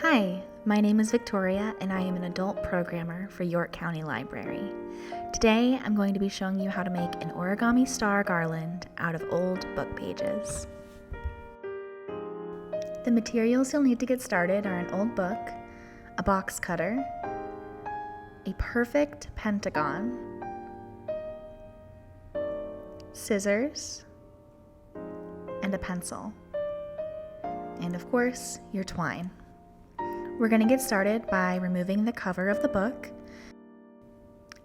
Hi, my name is Victoria and I am an adult programmer for York County Library. Today I'm going to be showing you how to make an origami star garland out of old book pages. The materials you'll need to get started are an old book, a box cutter, a perfect pentagon, scissors, and a pencil, and of course, your twine. We're going to get started by removing the cover of the book.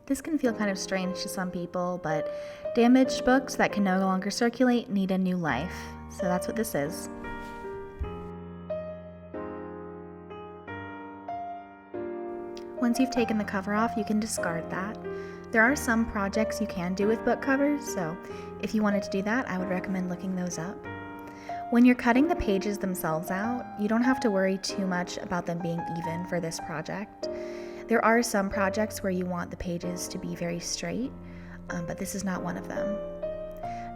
This can feel kind of strange to some people, but damaged books that can no longer circulate need a new life, so that's what this is. Once you've taken the cover off, you can discard that. There are some projects you can do with book covers, so if you wanted to do that, I would recommend looking those up. When you're cutting the pages themselves out, you don't have to worry too much about them being even for this project. There are some projects where you want the pages to be very straight, but this is not one of them.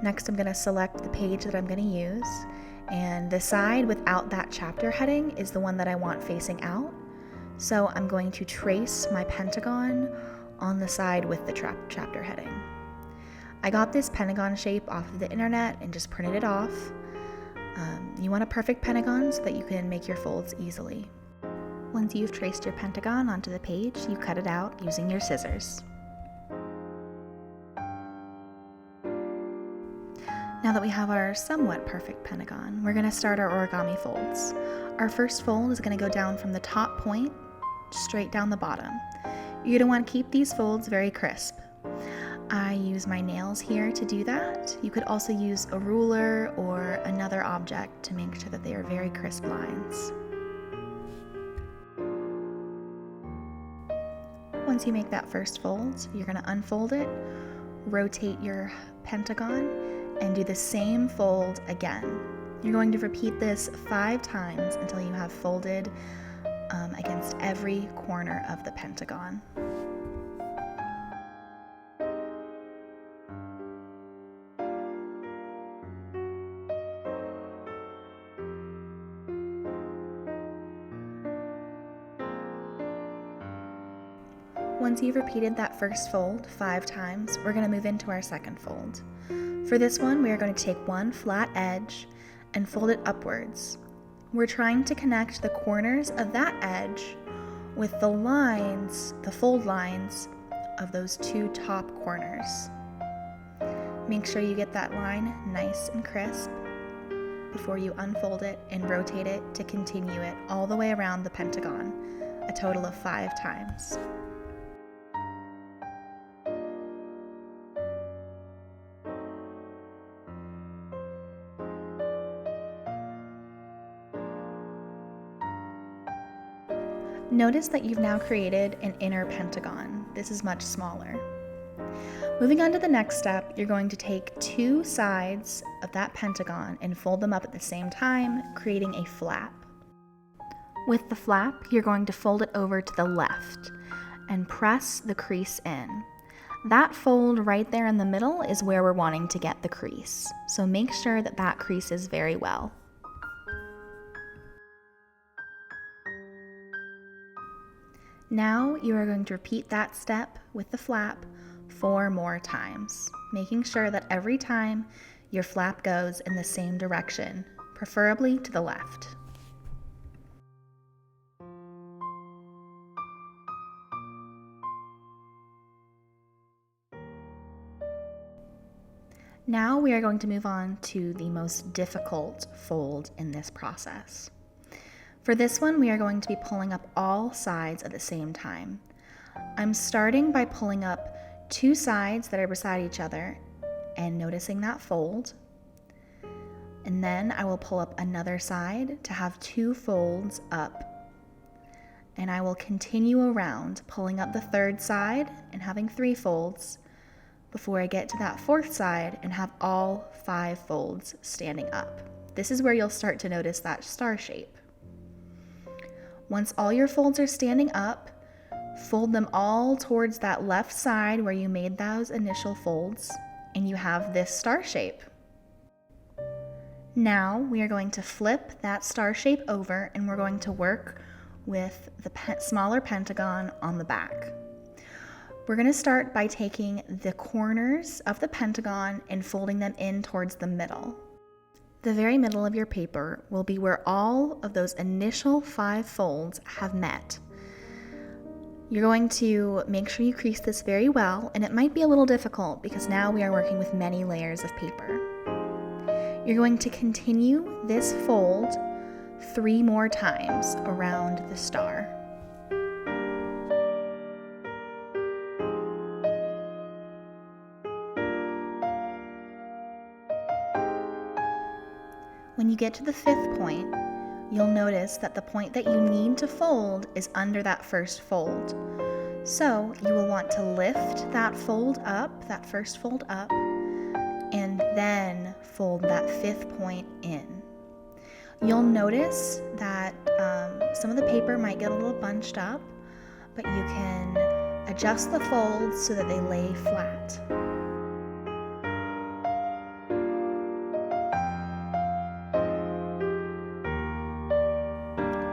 Next, I'm going to select the page that I'm going to use, and the side without that chapter heading is the one that I want facing out. So I'm going to trace my pentagon on the side with the chapter heading. I got this pentagon shape off of the internet and just printed it off. You want a perfect pentagon so that you can make your folds easily. Once you've traced your pentagon onto the page, you cut it out using your scissors. Now that we have our somewhat perfect pentagon, we're going to start our origami folds. Our first fold is going to go down from the top point straight down the bottom. You're going to want to keep these folds very crisp. I use my nails here to do that. You could also use a ruler or another object to make sure that they are very crisp lines. Once you make that first fold, you're going to unfold it, rotate your pentagon, and do the same fold again. You're going to repeat this 5 times until you have folded against every corner of the pentagon. Once you've repeated that first fold 5 times, we're going to move into our second fold. For this one, we are going to take one flat edge and fold it upwards. We're trying to connect the corners of that edge with the lines, the fold lines of those 2 top corners. Make sure you get that line nice and crisp before you unfold it and rotate it to continue it all the way around the pentagon, a total of 5 times. Notice that you've now created an inner pentagon. This is much smaller. Moving on to the next step, you're going to take 2 sides of that pentagon and fold them up at the same time, creating a flap. With the flap, you're going to fold it over to the left and press the crease in. That fold right there in the middle is where we're wanting to get the crease, so make sure that that creases very well. Now you are going to repeat that step with the flap 4 more times, making sure that every time your flap goes in the same direction, preferably to the left. Now we are going to move on to the most difficult fold in this process. For this one, we are going to be pulling up all sides at the same time. I'm starting by pulling up 2 sides that are beside each other and noticing that fold. And then I will pull up another side to have 2 folds up. And I will continue around, pulling up the 3rd side and having 3 folds before I get to that 4th side and have all 5 folds standing up. This is where you'll start to notice that star shape. Once all your folds are standing up, fold them all towards that left side where you made those initial folds, and you have this star shape. Now we are going to flip that star shape over and we're going to work with the smaller pentagon on the back. We're going to start by taking the corners of the pentagon and folding them in towards the middle. The very middle of your paper will be where all of those initial 5 folds have met. You're going to make sure you crease this very well, and it might be a little difficult because now we are working with many layers of paper. You're going to continue this fold 3 more times around the star. When you get to the 5th point, you'll notice that the point that you need to fold is under that first fold. So you will want to lift that fold up, that first fold up, and then fold that 5th point in. You'll notice that some of the paper might get a little bunched up, but you can adjust the folds so that they lay flat.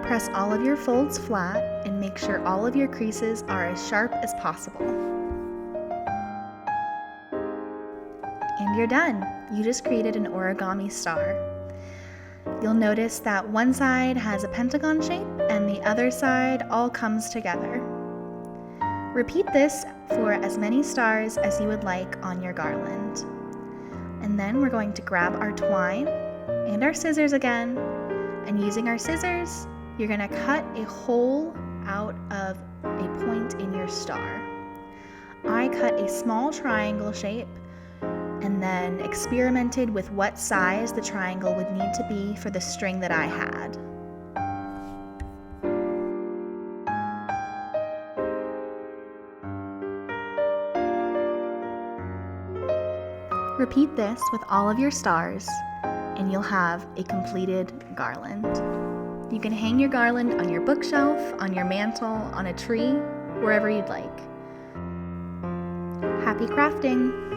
Press all of your folds flat and make sure all of your creases are as sharp as possible. And you're done. You just created an origami star. You'll notice that one side has a pentagon shape and the other side all comes together. Repeat this for as many stars as you would like on your garland. And then we're going to grab our twine and our scissors again, and using our scissors, you're going to cut a hole out of a point in your star. I cut a small triangle shape and then experimented with what size the triangle would need to be for the string that I had. Repeat this with all of your stars, and you'll have a completed garland. You can hang your garland on your bookshelf, on your mantle, on a tree, wherever you'd like. Happy crafting!